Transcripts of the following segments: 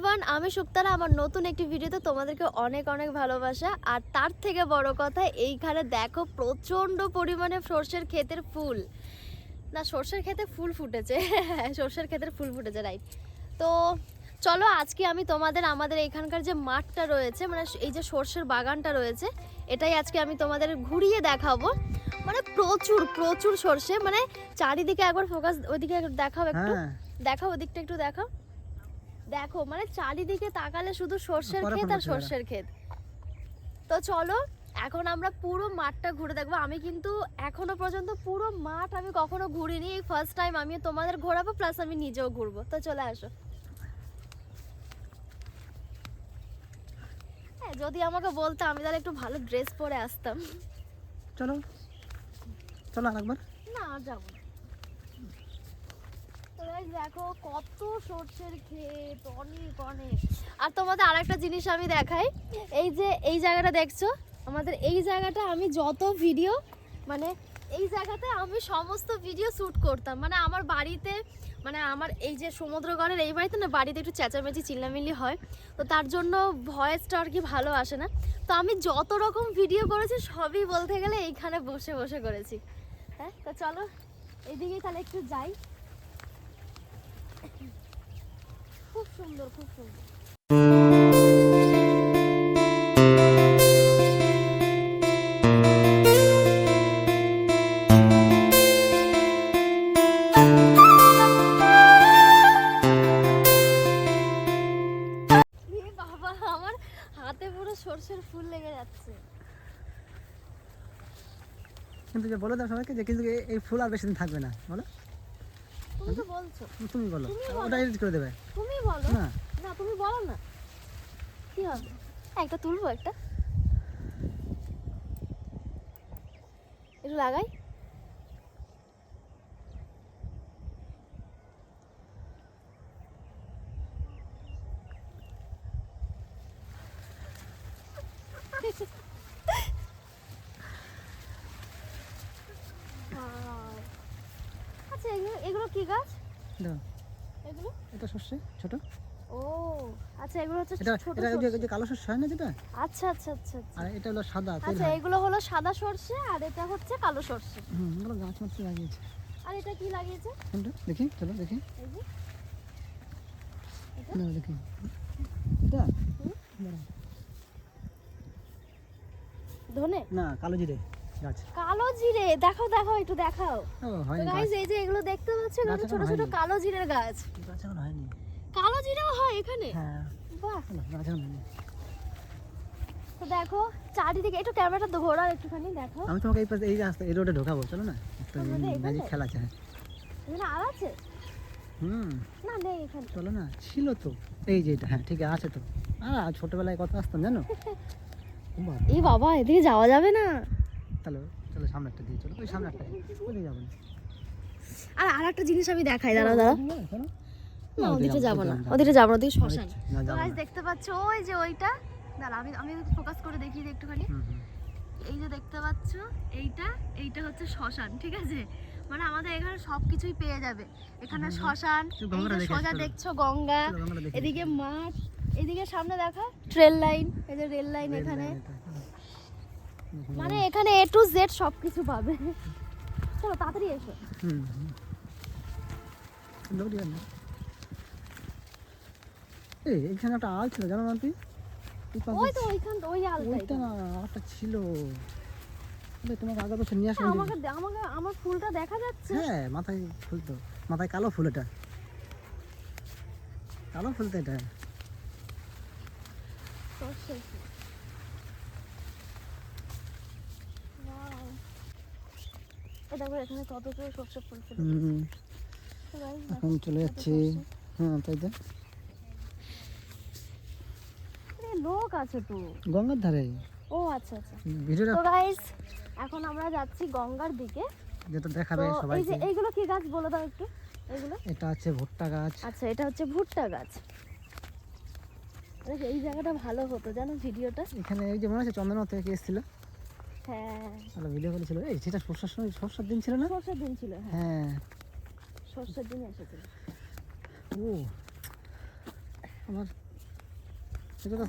Everyone, আমি সুক্তারা। আমার নতুন একটি ভিডিওতে তোমাদেরকে অনেক অনেক ভালোবাসা। আর তার থেকে বড় কথা, এইখানে দেখো প্রচণ্ড পরিমাণে সর্ষের ক্ষেতের ফুল, না সর্ষের ক্ষেতে ফুল ফুটেছে সর্ষের ক্ষেতের ফুল ফুটেছে, রাইট। তো চলো আজকে আমি তোমাদের আমাদের এখানকার যে মাঠটা রয়েছে, মানে এই যে সর্ষের বাগানটা রয়েছে, এটাই আজকে আমি তোমাদের ঘুরিয়ে দেখাবো। মানে প্রচুর প্রচুর সর্ষে, মানে চারিদিকে একবার ফোকাস ওইদিকে দেখাও, একটু দেখাও ওদিকটা, একটু দেখাও। দেখো মানে চারিদিকে তাকালে শুধু সর্ষের ক্ষেত আর সর্ষের ক্ষেত। তো চলো এখন আমরা পুরো মাঠটা ঘুরে দেখবো। আমি কিন্তু এখনো পর্যন্ত পুরো মাঠ আমি কখনো ঘুরিনি, এই ফার্স্ট টাইম আমি তোমাদের ঘোরাবো, প্লাস আমি নিজেও ঘুরবো। তো চলে আসো। হ্যাঁ, যদি আমাকে বলতো আমি তাহলে একটু ভালো ড্রেস পরে আসতাম। চলো চলো আরেকবার। না আর যাবো না। তো গাইস দেখো কত সর্ষের ক্ষেত, অনেক অনেক। আর তোমাদের আরেকটা জিনিস আমি দেখাই, এই যে এই জায়গাটা দেখছো, আমাদের এই জায়গাটা আমি যত ভিডিও, মানে এই জায়গাতে আমি সমস্ত ভিডিও শ্যুট করতাম। মানে আমার বাড়িতে, মানে আমার এই যে সমুদ্রগড়ের এই বাড়িতে না, বাড়িতে একটু চেঁচামেচি চিল্লামিল্লি হয়, তো তার জন্য ভয়েসটা আর কি ভালো আসে না। তো আমি যত রকম ভিডিও করেছি সবই বলতে গেলে এইখানে বসে বসে করেছি। হ্যাঁ, তো চলো এইদিকেই তাহলে একটু যাই। খুব সুন্দর, খুব সুন্দর। বাবা, আমার হাতে পুরো সর্ষের ফুল লেগে যাচ্ছে। কিন্তু যে বলে দাও সবাইকে যে কিন্তু এই ফুল আর বেশি দিন থাকবে না, বলো। তুমি তো বলছো। তুমি বলো, ওটা এডিট করে দেবে। তুমি বলো না না, তুমি বলো না কি হবে। একটা তুলবো, একটা একটু লাগাই। আচ্ছা, এগুলো এগুলো কি গাছ? দাও, এগুলো এটা সর্ষে ছোট। ও আচ্ছা, এগুলো হচ্ছে এটা ছোট এটা সর্ষে। যে কালো সর্ষে হয় না যেটা, আচ্ছা আচ্ছা আচ্ছা আচ্ছা। আর এটা হলো সাদা তেল আচ্ছা, হয়। এগুলো হলো সাদা সর্ষে আর এটা হচ্ছে কালো সর্ষে। এগুলো গাছ মাত্র লাগিয়েছে। আর এটা কি লাগিয়েছে? কোনটা দেখি, চলো দেখি। এই যে এটা না দেখি এটা ধনে না, কালো জিরে গাছ। কালো জিরে, দেখাও দেখাও, একটু দেখাও। ও তো হয়নি গাছ, গাইস এই যে এগুলো দেখতে পাচ্ছ, এগুলো গাছ ছোট এখনো ছোট হয়নি। কালো জিরের গাছ। গাছ এখন হয়নি। কালো জিরেও হয় এখানে? হ্যাঁ, বাহ। গাছ এখন হয়নি। তো দেখো চারিদিকে, একটু ক্যামেরাটা ঘোরাও একটুখানি, দেখো। আমি তোমাকে এই পাশে এই রাস্তা এই রোডে ঢোকাবো, চলো না, একটা আমাদের এখানে? ম্যাজিক খেলা আছে। এখানে আর আছে? না নেই এখানে। চলো না, ছিল তো এই যে এটা, হ্যাঁ ঠিক আছে তো। আর ছোটবেলায় কত আসতাম জানো। বাবা, এই বাবা, এদিকে যাওয়া যাবে না। চলো চলো সামনে একটা দিয়ে চলো, ওই সামনে একটা ওদিকে যাবো না। আর আরেকটা জিনিস আমি দেখাই, দাঁড়াও দাঁড়াও। শোনো, না ওদিকে যাবো না, না, ওদিকে যাবো না, ওদিকে শ্মশান। না, তো যাবো গাইস না। দেখতে পাচ্ছ ওই যে ওইটা, দাঁড়া আমি আমি ফোকাস করে দেখিয়ে দিই একটুখানি। এই যে দেখতে পাচ্ছ এইটা, এইটা হচ্ছে শ্মশান, ঠিক আছে। মানে আমাদের এখানে সবকিছুই পেয়ে যাবে। এখানে শ্মশান, এই যে সোজা দেখছো গঙ্গা, এদিকে মাঠ, এদিকে সামনে দেখা ট্রেন লাইন, এই যে রেল লাইন এখানে। মানে এখানে এ টু জেড সবকিছু পাবে। চলো তাড়াতাড়ি এসো। এই এখানে একটা আল ছিল জানো না তুই? ওই তো ওইখান, ওই আলটাই ওইটা না, একটা ছিল। তোমাকে আগের বছর নিয়ে আসলাম। আমাকে আমাকে আমার ফুলটা দেখা যাচ্ছে। হ্যাঁ, মাথায় ফুল তো, মাথায় কালো ফুল, এটা কালো ফুল তো, এটা সর্ষে ফুল। Wow! এই দেখো এখানে কত করে সর্ষে ফুল ফুটেছে। তো guys, দেখো, এখন চলে যাচ্ছি। হ্যাঁ তাই তো, আরে লোক আছে তো গঙ্গার ধারে। ও আচ্ছা আচ্ছা। ভিডিওটা তো গাইস এখন আমরা যাচ্ছি গঙ্গার দিকে। যেটা তো দেখাবে এই যে সবাইকে। এইগুলো কি গাছ বলে দাও একটু। এগুলো এটা আছে ভুট্টা গাছ। আচ্ছা, এটা হচ্ছে ভুট্টা গাছ। এই জায়গাটা ভালো হতো জানো ভিডিওটা। এখানে এই যে মনে আছে চন্দনা থেকে এসেছিল, হ্যাঁ ভালো ভিডিও করেছিল। এই সেটা সরষার সময়, সরষার দিন ছিল না? সর্ষের দিন ছিল, হ্যাঁ হ্যাঁ। সর্ষের দিন এসেছিল। ও আমার এটা তো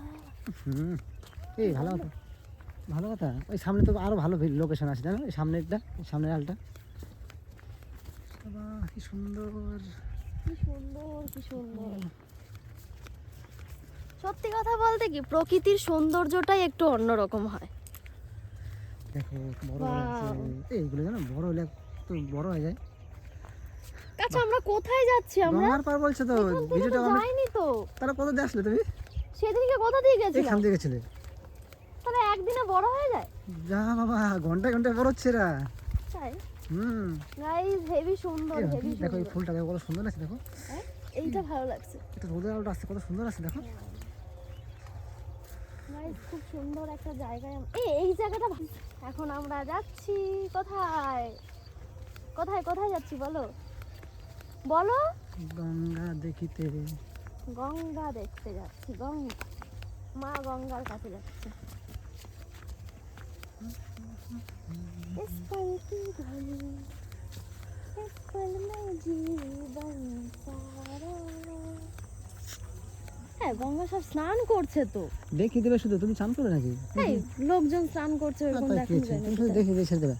হুম এই ভালো কথা, ভালো কথা। ওই সামনে তো আরো ভালো লোকেশন আছে জানো, এই সামনেরটা, সামনের আলটা বাবা কি সুন্দর। কি সুন্দর, কি সুন্দর। সত্যি কথা বলতে কি প্রকৃতির সৌন্দর্যটাই একটু অন্যরকম হয়। দেখো বড় বড় আছে এইগুলো জানো, বড় হলে তো বড় হয়ে যায়। আচ্ছা আমরা কোথায় যাচ্ছি? আমরা গঙ্গার পার বলছো তো, এখান থেকে ভিডিওটা তো যাইনি তো। তারা কত দিয়ে আসলে তুমি? সেদিনকে কোথা দিয়ে এইখান গেছিলাম? দিয়ে গেছিলে? তাহলে একদিনে বড় হয়ে যায়? যা বাবা ঘন্টায় ঘন্টায় বড় হচ্ছে এরা। তাই হুম গাইস হেভি সুন্দর, এই হেভি দেখো এই সুন্দর। ফুলটা দেখো কত সুন্দর আছে, দেখো হ্যাঁ, এইটা ভালো লাগছে এটা রোদের আলোটা আসছে কত সুন্দর আছে দেখো। গাইস, খুব সুন্দর একটা জায়গায় এই জায়গাটা এখন আমরা যাচ্ছি কোথায়? কোথায় কোথায় যাচ্ছি বলো, বলো? গঙ্গা দেখিতে। গঙ্গা দেখতে যাচ্ছি, গঙ্গা, মা গঙ্গার কাছে যাচ্ছি। इस पल की धनी, इस पल में जीवन सारा। হ্যাঁ, গঙ্গা সব স্নান করছে তো। দেখিয়ে দেবে শুধু, তুমি চান করবে নাকি? এই লোকজন স্নান করছে ওরকম তাই দেখানো কি যায় না। তুমি শুধু দেখিয়ে দিয়ে ছেড়ে দেবে?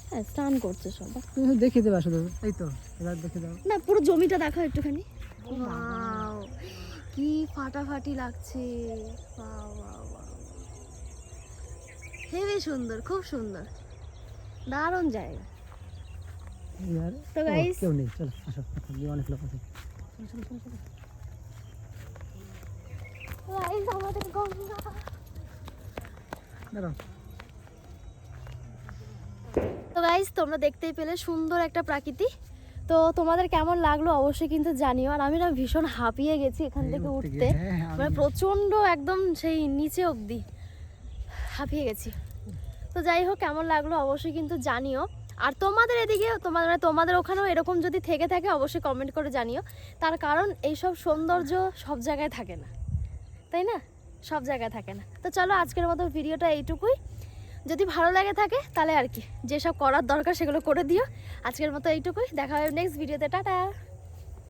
হ্যাঁ, স্নান করছে সব। তুমি শুধু দেখিয়ে দেবে শুধু, এই তো এবার দেখে দাও। না, পুরো জমিটা দেখো একটুখানি। ওয়াও, কি ফাটাফাটি লাগছে। ওয়াও ওয়াও ওয়াও, হেবি সুন্দর, খুব সুন্দর, দারুণ জায়গা। ইয়ার তো guys, কেউ নেই, চলো আসো, গিয়ে অনেক লোক আছে। চলো চলো চলো চলো। গাইস আমাদের গঙ্গা। দাঁড়াও। তো গাইস তোমরা দেখতেই পেলে সুন্দর একটা প্রাকৃতি। তো তোমাদের কেমন লাগলো অবশ্যই কিন্তু জানিও। আর আমি না ভীষণ হাঁপিয়ে গেছি এখান এই থেকে উঠতে উঠতে, গিয়ে, হ্যাঁ, হ্যাঁ, মানে আমি- প্রচন্ড একদম সেই নিচে অবধি হাঁপিয়ে গেছি। তো যাই হোক, কেমন লাগলো অবশ্যই কিন্তু জানিও। আর তোমাদের এদিকে তোমাদের ওখানেও এরকম যদি থেকে থাকে অবশ্যই কমেন্ট করে জানিও। তার কারণ এইসব সৌন্দর্য সব জায়গায় থাকে না, তাই না? সব জায়গায় থাকে না। তো চলো আজকের মতো ভিডিওটা এইটুকুই। যদি ভালো লাগে থাকে তাহলে আর কি, যেসব করার দরকার সেগুলো করে দিও। আজকের মতো এইটুকুই, দেখা হবে নেক্সট ভিডিওতে। টাটা।